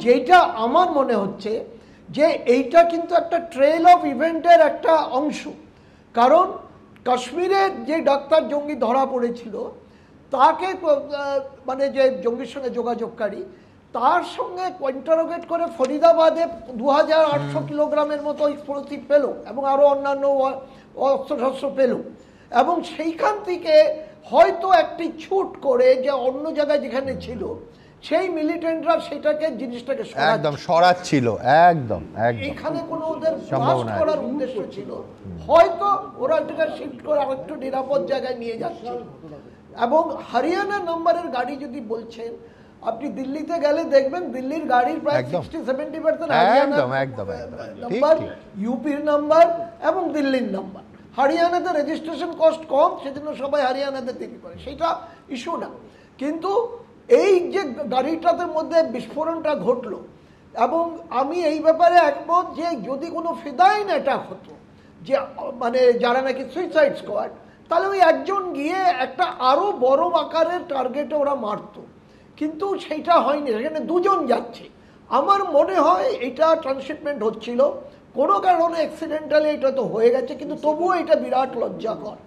যেটা আমার মনে হচ্ছে যে এইটা কিন্তু একটা ট্রেল অফ ইভেন্টের একটা অংশ। কারণ কাশ্মীরের যে ডাক্তার জঙ্গি ধরা পড়েছিল তাকে মানে যে জঙ্গির সঙ্গে যোগাযোগকারী তার সঙ্গে ইন্টারোগেট করে ফরিদাবাদে 2800 কিলোগ্রামের মতো এক্সপ্লোসিভ পেল এবং আরও অন্যান্য অস্ত্রশস্ত্র পেল, এবং সেইখান থেকে হয়তো একটি ছুট করে যে অন্য জায়গায় যেখানে ছিল সেই মিলিটেন্টরা সেটাকে জিনিসটাকে একদম সরাচ্ছিল, একদম এখানে কোনো ওদের ব্লাস্ট করার উদ্দেশ্য ছিল, হয়তো ওরা এটাকে শিফট করে আরেকটু নিরাপদ জায়গায় নিয়ে যাচ্ছে। এবং হরিয়ানা নাম্বারের গাড়ি যদি বলছেন, আপনি দিল্লিতে গেলে দেখবেন দিল্লির গাড়ির প্রায় 60-70% হরিয়ানা নাম্বার, ইউপির নাম্বার এবং দিল্লির নাম্বার। হরিয়ানাতে রেজিস্ট্রেশন কস্ট কম, সেজন্য সবাই হরিয়ানাতে তৈরি করে, সেটা ইস্যু না। কিন্তু এই যে গাড়িটাদের মধ্যে বিস্ফোরণটা ঘটলো, এবং আমি এই ব্যাপারে একমত যে যদি কোনো ফিদাইন অ্যাটাক হতো, যে মানে যারা নাকি সুইসাইড স্কোয়াড, তাহলে ওই একজন গিয়ে একটা আরও বড় আকারের টার্গেটে ওরা মারত, কিন্তু সেইটা হয়নি, সেখানে দুজন যাচ্ছে। আমার মনে হয় এটা ট্রান্সশিপমেন্ট হচ্ছিল, কোনো কারণে অ্যাক্সিডেন্টালি এটা তো হয়ে গেছে, কিন্তু তবুও এটা বিরাট লজ্জাকর।